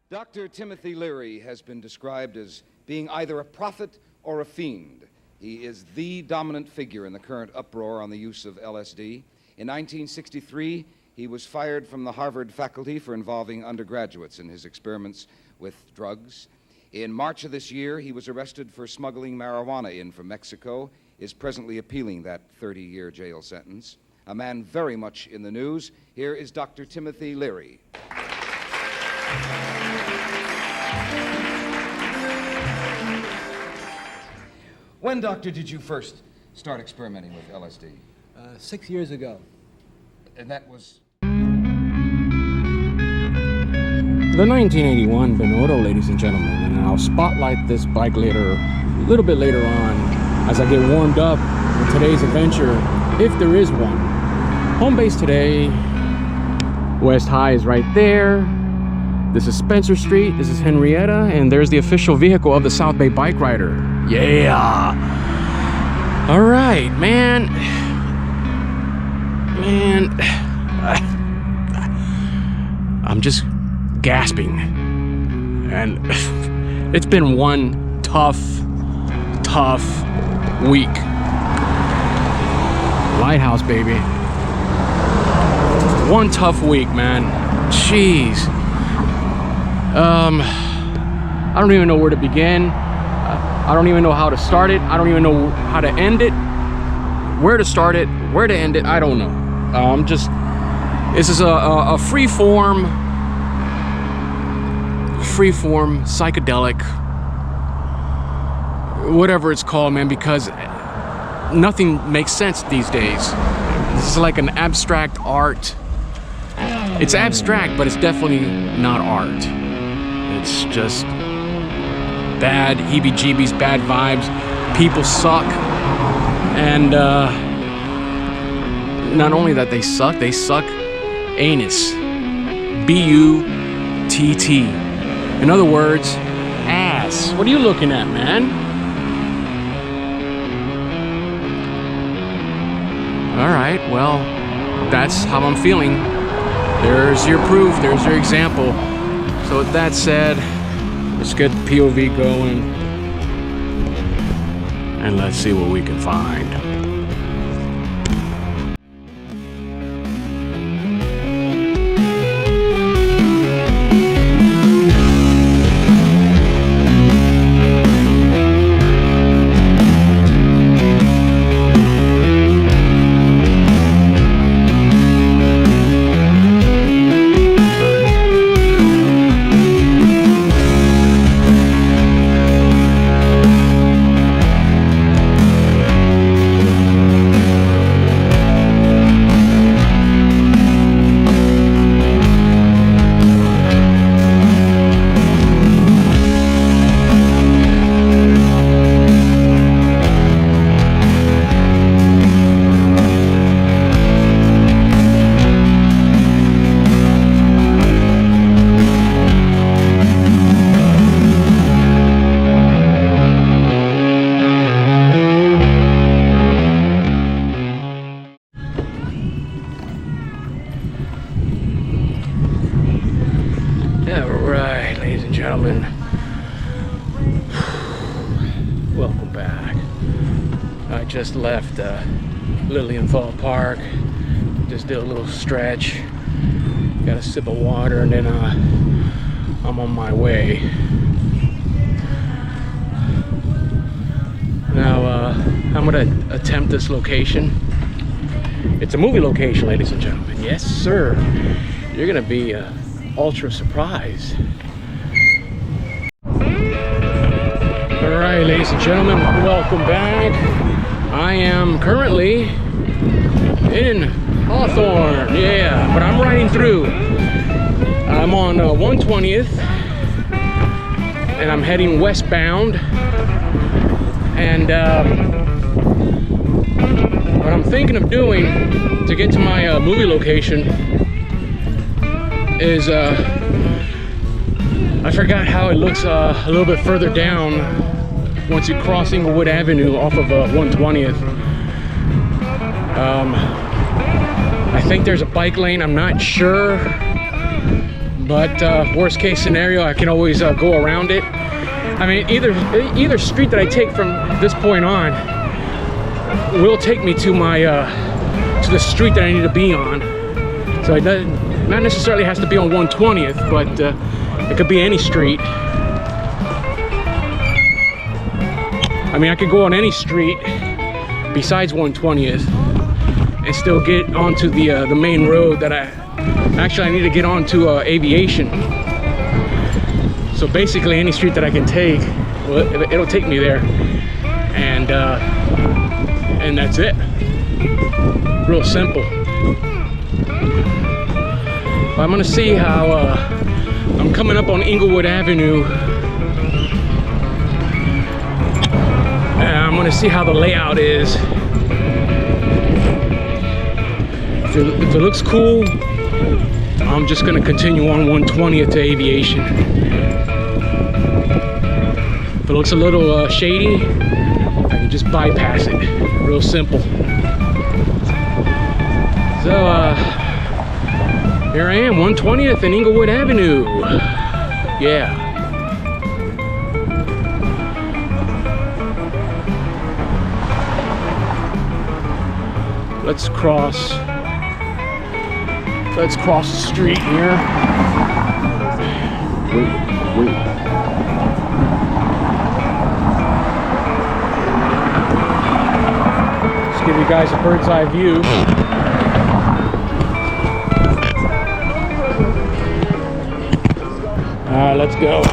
Dr. Timothy Leary has been described as being either a prophet or a fiend. He is the dominant figure in the current uproar on the use of LSD. In 1963, he was fired from the Harvard faculty for involving undergraduates in his experiments with drugs. In March of this year, he was arrested for smuggling marijuana in from Mexico, is presently appealing that 30-year jail sentence. A man very much in the news. Here is Dr. Timothy Leary. When, Doctor, did you first start experimenting with LSD? 6 years ago. And that was... The 1981 Benotto, ladies and gentlemen, and I'll spotlight this bike later, a little bit later on, as I get warmed up with today's adventure, if there is one. Home base today, West High is right there. This is Spencer Street, this is Henrietta, and there's the official vehicle of the South Bay Bike Rider. Yeah! All right, man. I'm just gasping. And it's been one tough week. Lighthouse, baby. One tough week, man. Jeez. I don't even know where to begin. I don't even know how to start it. I don't even know how to end it. Where to start it, where to end it, I don't know. This is a free-form psychedelic, whatever it's called, man, because nothing makes sense these days. This is like an abstract art. It's abstract, but it's definitely not art. It's just bad heebie-jeebies, bad vibes. People suck. And not only that they suck anus. B-U-T-T. In other words, ass. What are you looking at, man? All right, well, that's how I'm feeling. There's your proof, there's your example. So with that said, let's get the POV going and let's see what we can find. Alright, ladies and gentlemen, welcome back. I just left Lilienthal Park, just did a little stretch, got a sip of water, and then I'm on my way. Now, I'm gonna attempt this location. It's a movie location, ladies and gentlemen. Yes, sir. You're gonna be ultra surprised. Alright, ladies and gentlemen, welcome back. I am currently in Hawthorne, yeah, but I'm riding through. I'm on 120th and I'm heading westbound, and what I'm thinking of doing to get to my movie location is I forgot how it looks a little bit further down once you cross Inglewood Avenue off of 120th. I think there's a bike lane, I'm not sure, but worst case scenario, I can always go around it. I mean, either street that I take from this point on will take me to my to the street that I need to be on. So it doesn't, not necessarily has to be on 120th, but it could be any street. I mean, I could go on any street besides 120th and still get onto the main road that I need to get onto Aviation. So basically any street that I can take, well, it'll take me there, and that's it. Real simple. But I'm gonna see how I'm coming up on Inglewood Avenue, and I'm gonna see how the layout is. If it looks cool, I'm just gonna continue on 120th to Aviation. If it looks a little shady, I can just bypass it. Real simple. So here I am, 120th and Inglewood Avenue. Yeah. Let's cross the street here. Wait. Just give you guys a bird's eye view. All right, let's go.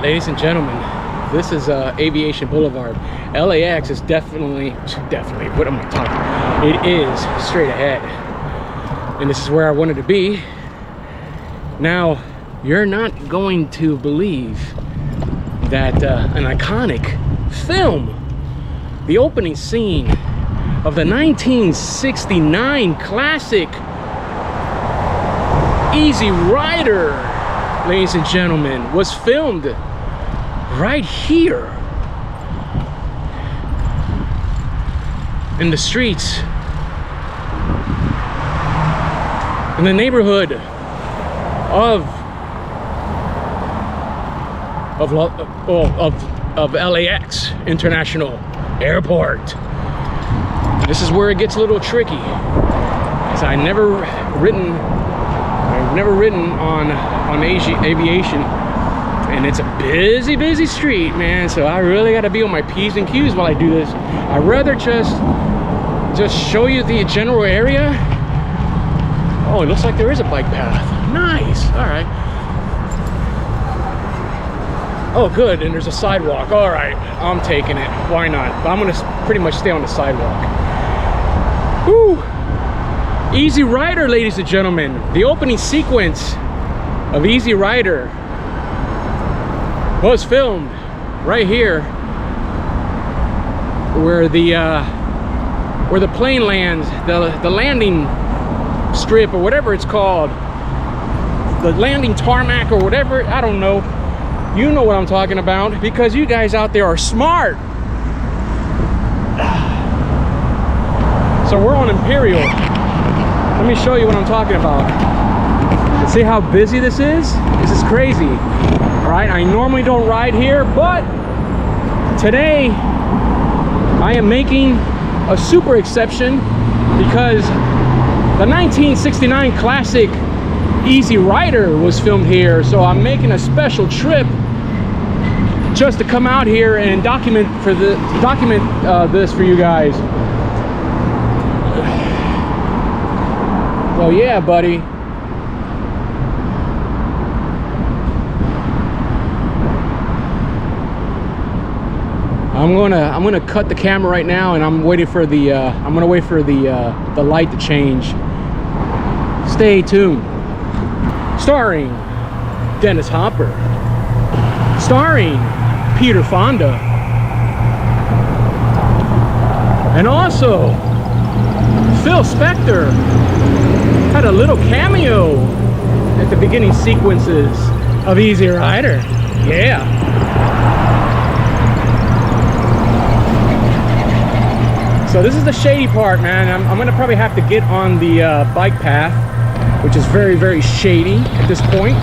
Ladies and gentlemen, this is Aviation Boulevard. LAX is definitely, what am I talking? It is straight ahead. And this is where I wanted to be. Now, you're not going to believe that an iconic film, the opening scene of the 1969 classic Easy Rider, ladies and gentlemen, was filmed right here in the streets, in the neighborhood of LAX International Airport. This is where it gets a little tricky, as I've never ridden on Aviation, and it's a busy street, man. So I really got to be on my P's and Q's while I do this. I'd rather just just show you the general area. Oh, it looks like there is a bike path. Nice. All right. Oh, good. And there's a sidewalk. All right. I'm taking it. Why not? But I'm going to pretty much stay on the sidewalk. Woo! Easy Rider, ladies and gentlemen. The opening sequence of Easy Rider was filmed right here where the plane lands, the landing strip or whatever it's called, the landing tarmac or whatever, I don't know. You know what I'm talking about because you guys out there are smart. So we're on Imperial. Let me show you what I'm talking about. See how busy this is? This is crazy. All right, I normally don't ride here, but today I am making a super exception because the 1969 classic Easy Rider was filmed here. So I'm making a special trip just to come out here and document this for you guys. So yeah, buddy. I'm gonna cut the camera right now, and I'm waiting for the the light to change. Stay tuned. Starring Dennis Hopper. Starring Peter Fonda. And also Phil Spector had a little cameo at the beginning sequences of Easy Rider. Yeah. So this is the shady part, man. I'm gonna probably have to get on the bike path, which is very, very shady at this point.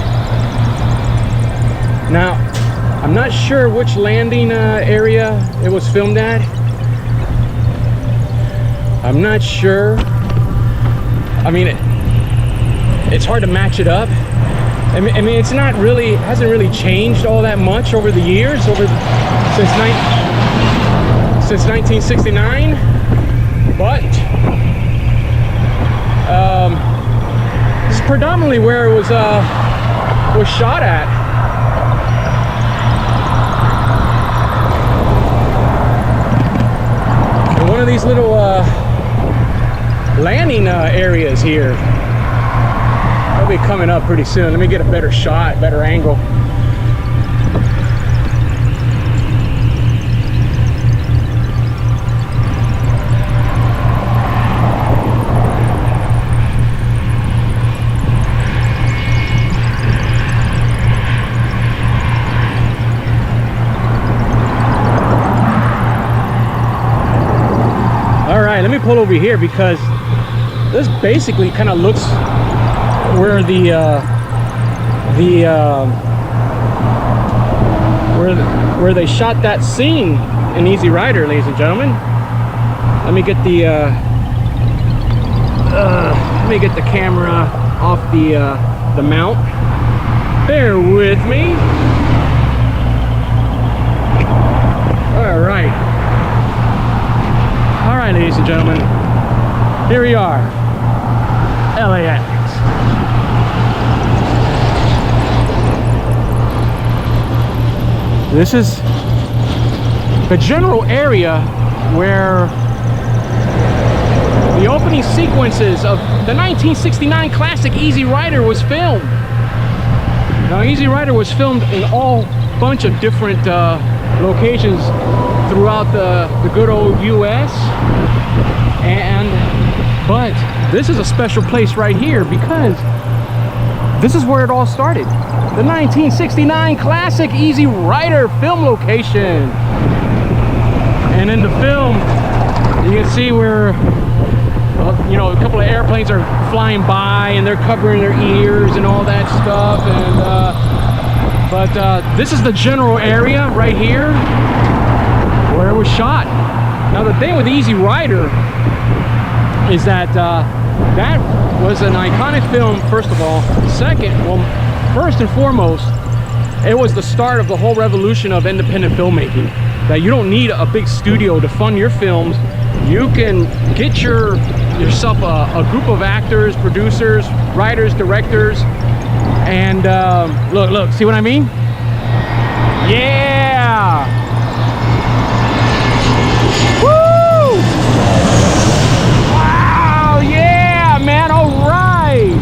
Now, I'm not sure which landing area it was filmed at. I'm not sure. I mean, it's hard to match it up. I mean, it's not really, hasn't really changed all that much over the years, since 1969. But this is predominantly where it was shot at. And one of these little landing areas here. They'll be coming up pretty soon. Let me get a better shot, better angle. Let me pull over here because this basically kind of looks where where they shot that scene in Easy Rider, ladies and gentlemen. Let me get the camera off the mount. Bear with me. All right. All right, ladies and gentlemen, here we are, LAX. This is the general area where the opening sequences of the 1969 classic Easy Rider was filmed. Now, Easy Rider was filmed in all bunch of different locations throughout the good old US, but this is a special place right here because this is where it all started. The 1969 classic Easy Rider film location. And in the film, you can see where, you know, a couple of airplanes are flying by and they're covering their ears and all that stuff. And but this is the general area right here where it was shot. Now the thing with Easy Rider is that that was an iconic film, first of all. Second, well, first and foremost, it was the start of the whole revolution of independent filmmaking. That you don't need a big studio to fund your films. you can get yourself a group of actors, producers, writers, directors, and look, see what I mean? Yeah! Woo! Wow, yeah, man, all right!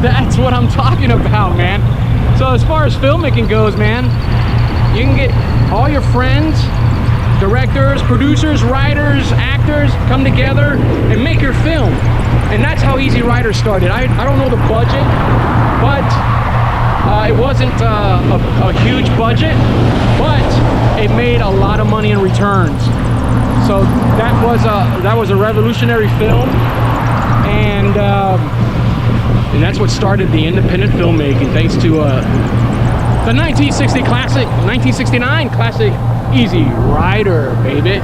That's what I'm talking about, man. So as far as filmmaking goes, man, you can get all your friends, directors, producers, writers, actors come together and make your film. And that's how Easy Rider started. I don't know the budget, but it wasn't a huge budget, but it made a lot of money in returns. So that was a revolutionary film, and that's what started the independent filmmaking, thanks to the 1969 classic Easy Rider, baby.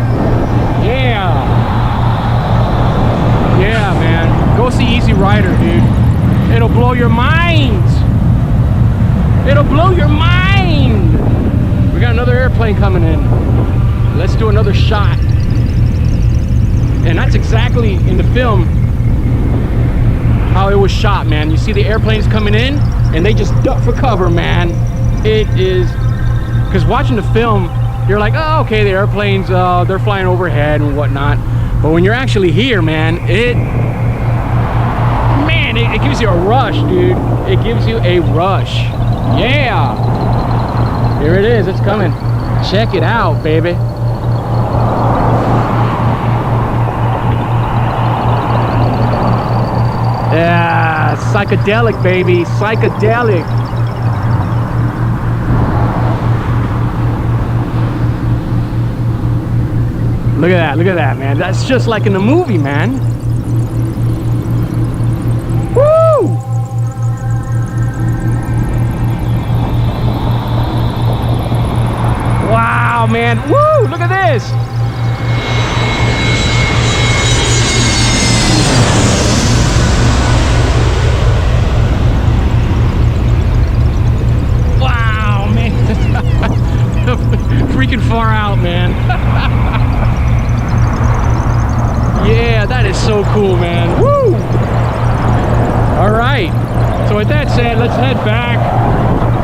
Yeah. Yeah, man. Go see Easy Rider, dude. It'll blow your mind. It'll blow your mind. We got another airplane coming in. Let's do another shot. And that's exactly in the film how it was shot, man. You see the airplanes coming in and they just duck for cover, man. It is, because watching the film, you're like, oh, okay, the airplanes, they're flying overhead and whatnot. But when you're actually here, man, it gives you a rush, dude. It gives you a rush. Yeah. Here it is, it's coming. Check it out, baby. Yeah, psychedelic, baby, psychedelic. Look at that, man. That's just like in the movie, man. Woo! Wow, man. Woo! Look at this. Wow, man. Freaking far out, man. Yeah, that is so cool, man. Woo! All right. So with that said, let's head back.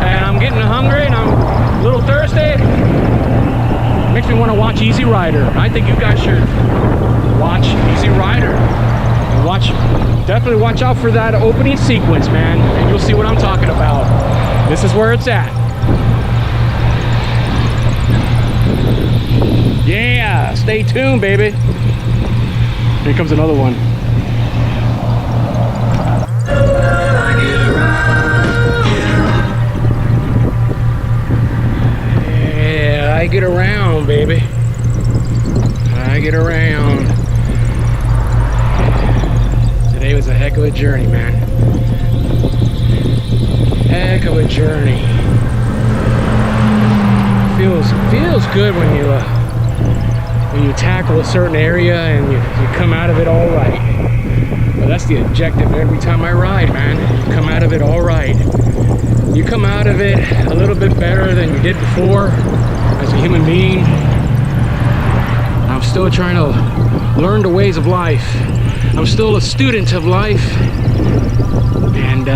And I'm getting hungry and I'm a little thirsty. Makes me want to watch Easy Rider. I think you guys should watch Easy Rider. And definitely watch out for that opening sequence, man. And you'll see what I'm talking about. This is where it's at. Yeah, stay tuned, baby. Here comes another one. Yeah, I get around, baby. I get around. Today was a heck of a journey, man. Heck of a journey. Feels good when you tackle a certain area and you come out of it all right. Well, that's the objective every time I ride, man. You come out of it all right. You come out of it a little bit better than you did before as a human being. I'm still trying to learn the ways of life. I'm still a student of life. And,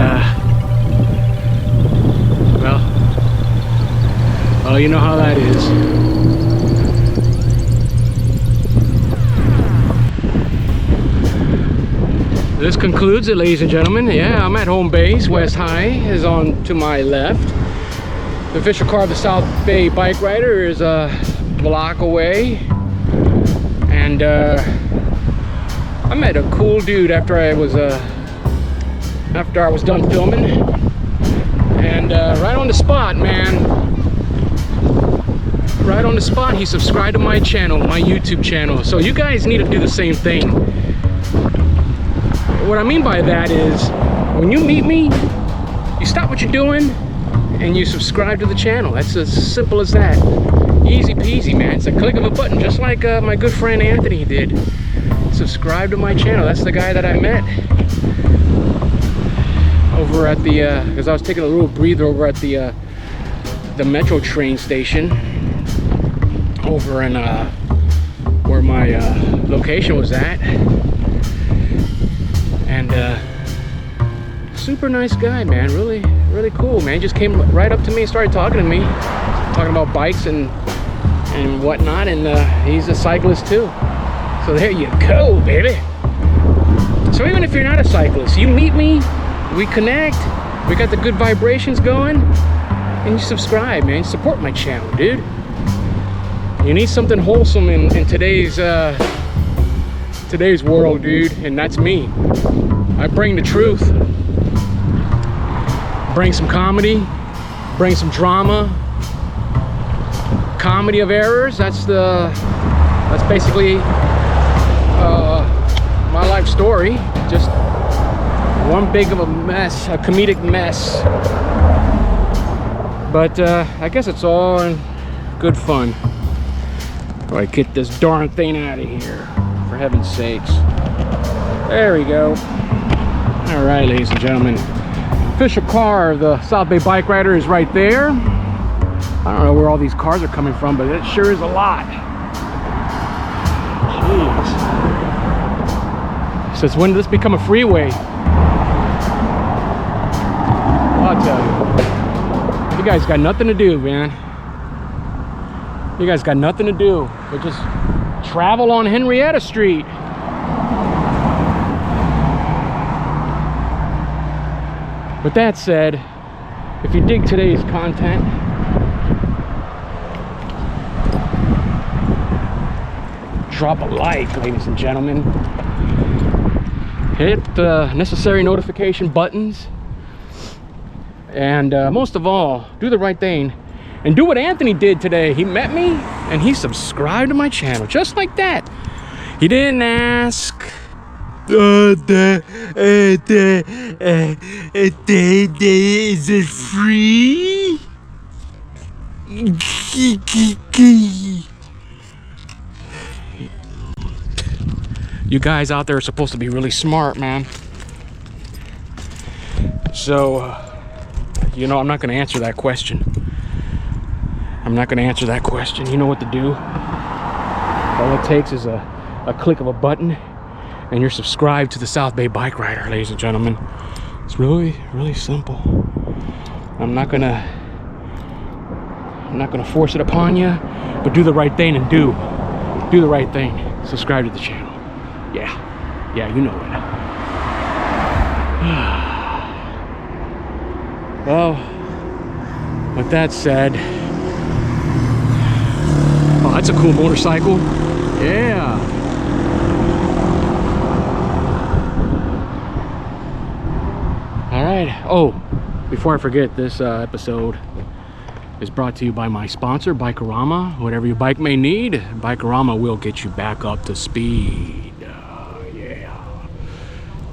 well, you know how that is. This concludes it, ladies and gentlemen. Yeah, I'm at home base. West High is on to my left. The official car of the South Bay Bike Rider is a block away. And I met a cool dude after I was done filming. And right on the spot, man. Right on the spot, he subscribed to my channel, my YouTube channel. So you guys need to do the same thing. What I mean by that is, when you meet me, you stop what you're doing and you subscribe to the channel. That's as simple as that. Easy peasy, man. It's a click of a button, just like my good friend Anthony did. Subscribe to my channel. That's the guy that I met over at the, because I was taking a little breather over at the metro train station. over in where my location was at, and super nice guy, man. Really cool, man. He just came right up to me and started talking to me, talking about bikes and whatnot, and he's a cyclist too. So there you go, baby. So even if you're not a cyclist, you meet me, we connect, we got the good vibrations going, and you subscribe, man. Support my channel, dude. You need something wholesome in today's world, dude, and that's me. I bring the truth, bring some comedy, bring some drama, comedy of errors. That's basically my life story. Just one big of a mess, a comedic mess. But I guess it's all in good fun. Oh, I get this darn thing out of here, for heaven's sakes. There we go. All right, ladies and gentlemen. Official car of the South Bay Bike Rider is right there. I don't know where all these cars are coming from, but it sure is a lot. Jeez. Since when did this become a freeway? Well, I'll tell you. You guys got nothing to do, man. You guys got nothing to do but just travel on Henrietta Street. With that said, if you dig today's content, drop a like, ladies and gentlemen. Hit the necessary notification buttons. And most of all, do the right thing. And do what Anthony did today. He met me and he subscribed to my channel. Just like that. He didn't ask. Is it free? You guys out there are supposed to be really smart, man. So, you know, I'm not going to answer that question. I'm not going to answer that question. You know what to do. All it takes is a click of a button, and you're subscribed to the South Bay Bike Rider, ladies and gentlemen. It's really simple. I'm not gonna force it upon you, but do the right thing and do the right thing. Subscribe to the channel. Yeah, you know it. Well, with that said, oh, that's a cool motorcycle. Yeah. All right. Oh, before I forget, this episode is brought to you by my sponsor, Bikerama. Whatever your bike may need, Bikerama will get you back up to speed. Yeah.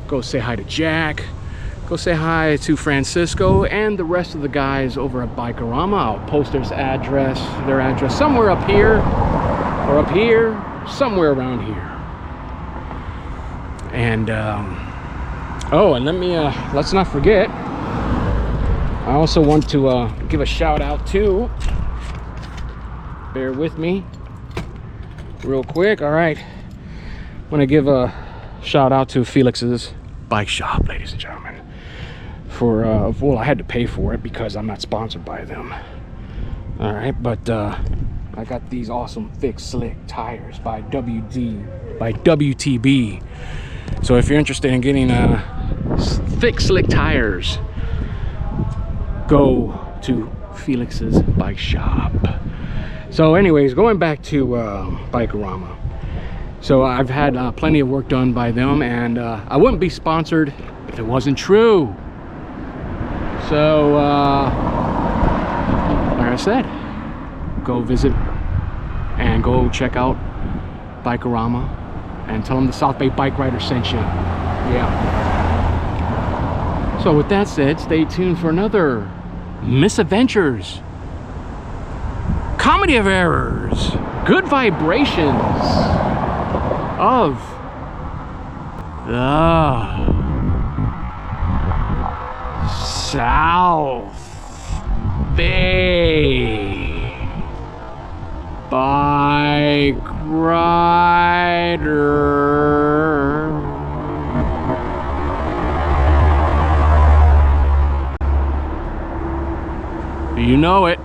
Go say hi to Jack. Go say hi to Francisco and the rest of the guys over at Bikerama. I'll post their address somewhere up here or up here, somewhere around here. And oh, and let's not forget, I also want to give a shout out to, bear with me real quick. All right, I want to give a shout out to Felix's Bike Shop, ladies and gentlemen. For well, I had to pay for it because I'm not sponsored by them. All right, but I got these awesome thick slick tires by WTB. So if you're interested in getting thick slick tires, go to Felix's Bike Shop. So anyways, going back to Bikerama. So I've had plenty of work done by them, and I wouldn't be sponsored if it wasn't true. So like I said, go visit and go check out Bikerama and tell them the South Bay Bike Rider sent you. Yeah. So with that said, stay tuned for another misadventures, comedy of errors, good vibrations of the South Bay bike rider. You know it.